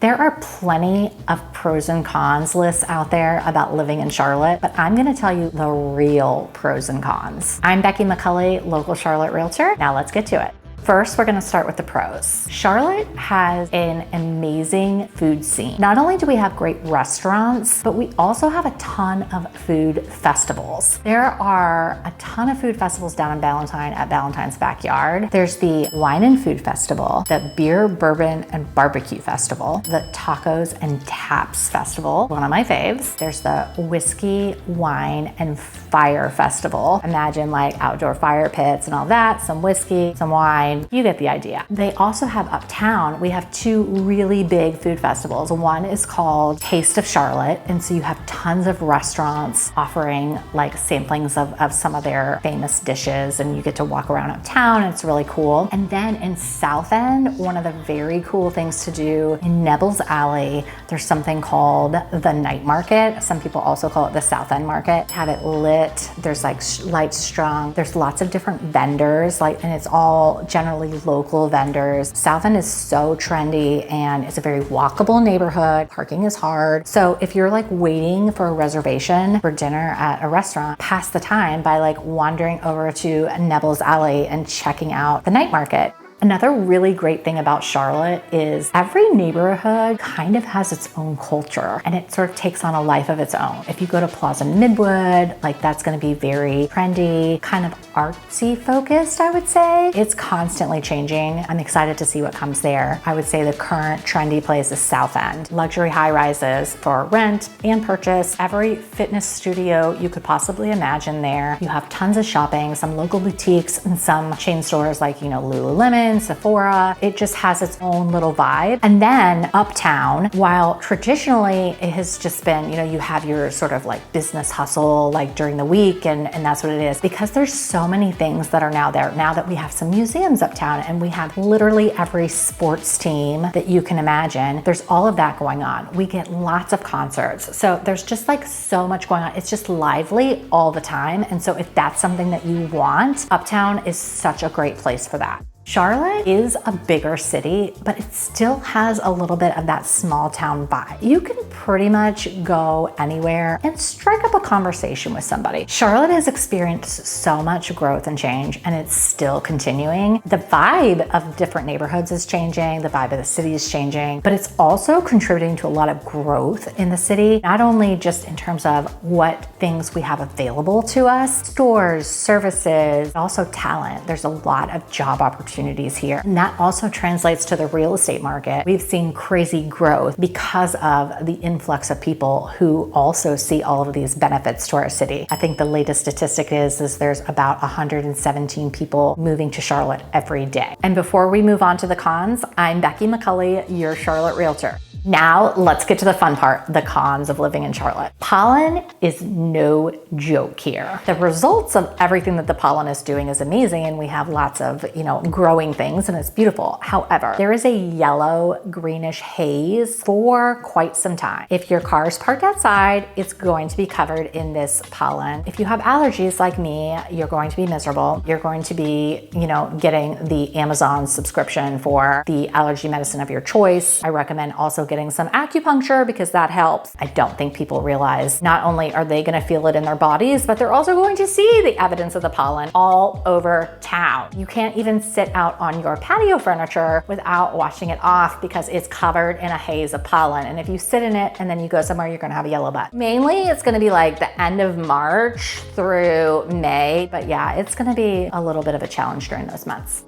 There are plenty of pros and cons lists out there about living in Charlotte, but I'm gonna tell you the real pros and cons. I'm Becky McCulley, local Charlotte Realtor. Now let's get to it. First, we're gonna start with the pros. Charlotte has an amazing food scene. Not only do we have great restaurants, but we also have a ton of food festivals. There are a ton of food festivals down in Ballantyne at Ballantyne's Backyard. There's the Wine and Food Festival, the Beer, Bourbon, and Barbecue Festival, the Tacos and Taps Festival, one of my faves. There's the Whiskey, Wine, and Fire Festival. Imagine like outdoor fire pits and all that, some whiskey, some wine. You get the idea. They also have uptown, we have two really big food festivals. One is called Taste of Charlotte. And so you have tons of restaurants offering like samplings of some of their famous dishes, and you get to walk around uptown. And it's really cool. And then in South End, one of the very cool things to do in Nebel's Alley, there's something called the Night Market. Some people also call it the South End Market. Have it lit. There's like lights strung. There's lots of different vendors, and it's all generally local vendors. South End is so trendy and it's a very walkable neighborhood. Parking is hard. So if you're like waiting for a reservation for dinner at a restaurant, pass the time by like wandering over to Nebel's Alley and checking out the night market. Another really great thing about Charlotte is every neighborhood kind of has its own culture and it sort of takes on a life of its own. If you go to Plaza Midwood, like that's gonna be very trendy, kind of artsy focused, I would say. It's constantly changing. I'm excited to see what comes there. I would say the current trendy place is South End. Luxury high rises for rent and purchase. Every fitness studio you could possibly imagine there. You have tons of shopping, some local boutiques and some chain stores like, Lululemon, Sephora. It just has its own little vibe. And then uptown, while traditionally it has just been, you have your sort of like business hustle like during the week and that's what it is. Because there's so many things that are now there. Now that we have some museums uptown and we have literally every sports team that you can imagine, there's all of that going on. We get lots of concerts. So there's just like so much going on. It's just lively all the time. And so if that's something that you want, uptown is such a great place for that. Charlotte is a bigger city, but it still has a little bit of that small town vibe. You can pretty much go anywhere and strike up a conversation with somebody. Charlotte has experienced so much growth and change, and it's still continuing. The vibe of different neighborhoods is changing, the vibe of the city is changing, but it's also contributing to a lot of growth in the city, not only just in terms of what things we have available to us, stores, services, also talent. There's a lot of job opportunities here. And that also translates to the real estate market. We've seen crazy growth because of the influx of people who also see all of these benefits to our city. I think the latest statistic is there's about 117 people moving to Charlotte every day. And before we move on to the cons, I'm Becky McCulley, your Charlotte Realtor. Now let's get to the fun part, the cons of living in Charlotte. Pollen is no joke here. The results of everything that the pollen is doing is amazing, and we have lots of, growing things, and it's beautiful. However, there is a yellow greenish haze for quite some time. If your car is parked outside, it's going to be covered in this pollen. If you have allergies like me, you're going to be miserable. You're going to be, getting the Amazon subscription for the allergy medicine of your choice. I recommend also getting some acupuncture because that helps. I don't think people realize not only are they going to feel it in their bodies, but they're also going to see the evidence of the pollen all over town. You can't even sit out on your patio furniture without washing it off because it's covered in a haze of pollen. And if you sit in it and then you go somewhere, you're going to have a yellow butt. Mainly, it's going to be like the end of March through May. But yeah, it's going to be a little bit of a challenge during those months.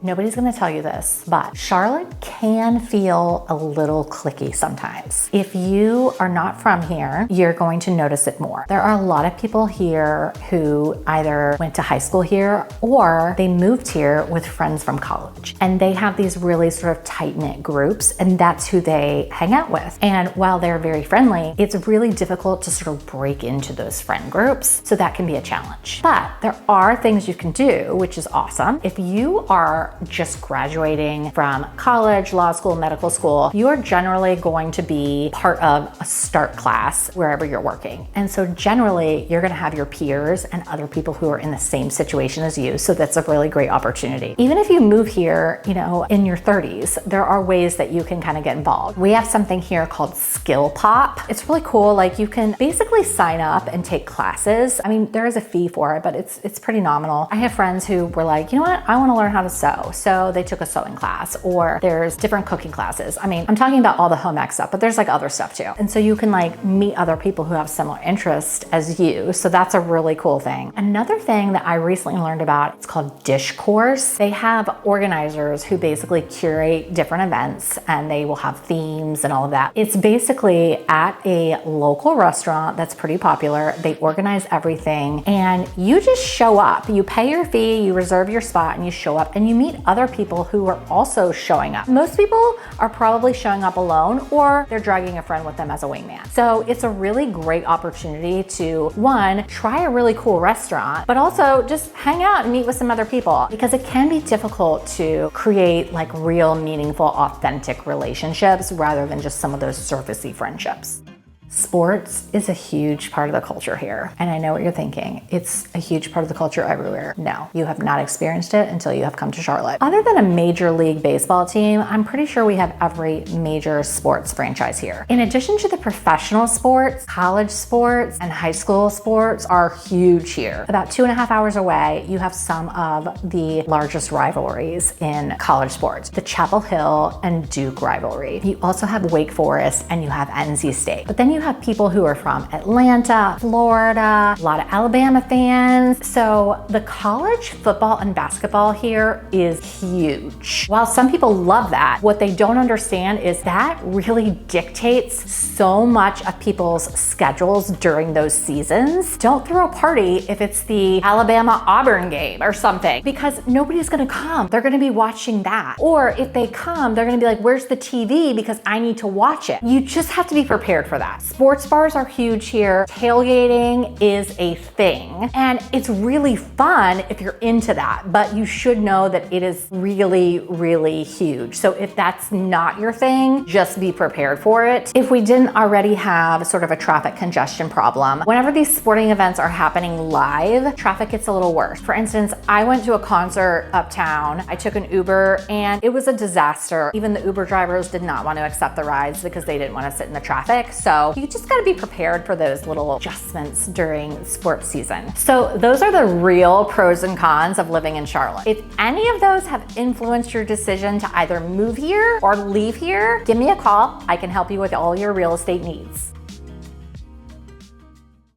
Nobody's gonna tell you this, but Charlotte can feel a little cliquey sometimes. If you are not from here, you're going to notice it more. There are a lot of people here who either went to high school here or they moved here with friends from college. And they have these really sort of tight-knit groups, and that's who they hang out with. And while they're very friendly, it's really difficult to sort of break into those friend groups. So that can be a challenge. But there are things you can do, which is awesome. If you are are just graduating from college, law school, medical school, you are generally going to be part of a start class wherever you're working. And so generally you're gonna have your peers and other people who are in the same situation as you. So that's a really great opportunity. Even if you move here, in your 30s, there are ways that you can kind of get involved. We have something here called Skill Pop. It's really cool. Like you can basically sign up and take classes. I mean, there is a fee for it, but it's pretty nominal. I have friends who were like, you know what? I want to learn how to sew. So they took a sewing class, or there's different cooking classes. I mean, I'm talking about all the home ec stuff, but there's like other stuff too. And so you can like meet other people who have similar interest as you. So that's a really cool thing. Another thing that I recently learned about, it's called Dish Course. They have organizers who basically curate different events and they will have themes and all of that. It's basically at a local restaurant that's pretty popular. They organize everything and you just show up. You pay your fee, you reserve your spot, and you show up and you meet other people who are also showing up. Most people are probably showing up alone or they're dragging a friend with them as a wingman. So it's a really great opportunity to, one, try a really cool restaurant, but also just hang out and meet with some other people, because it can be difficult to create like real, meaningful, authentic relationships rather than just some of those surfacey friendships. Sports is a huge part of the culture here. And I know what you're thinking. It's a huge part of the culture everywhere. No, you have not experienced it until you have come to Charlotte. Other than a major league baseball team, I'm pretty sure we have every major sports franchise here. In addition to the professional sports, college sports and high school sports are huge here. About 2.5 hours away, you have some of the largest rivalries in college sports. The Chapel Hill and Duke rivalry. You also have Wake Forest and you have NC State. But then you have people who are from Atlanta, Florida, a lot of Alabama fans. So the college football and basketball here is huge. While some people love that, what they don't understand is that really dictates so much of people's schedules during those seasons. Don't throw a party if it's the Alabama-Auburn game or something, because nobody's gonna come. They're gonna be watching that. Or if they come, they're gonna be like, where's the TV? Because I need to watch it. You just have to be prepared for that. Sports bars are huge here. Tailgating is a thing. And it's really fun if you're into that, but you should know that it is really, really huge. So if that's not your thing, just be prepared for it. If we didn't already have sort of a traffic congestion problem, whenever these sporting events are happening live, traffic gets a little worse. For instance, I went to a concert uptown. I took an Uber and it was a disaster. Even the Uber drivers did not want to accept the rides because they didn't want to sit in the traffic. So you just got to be prepared for those little adjustments during sports season. So those are the real pros and cons of living in Charlotte. If any of those have influenced your decision to either move here or leave here, give me a call. I can help you with all your real estate needs.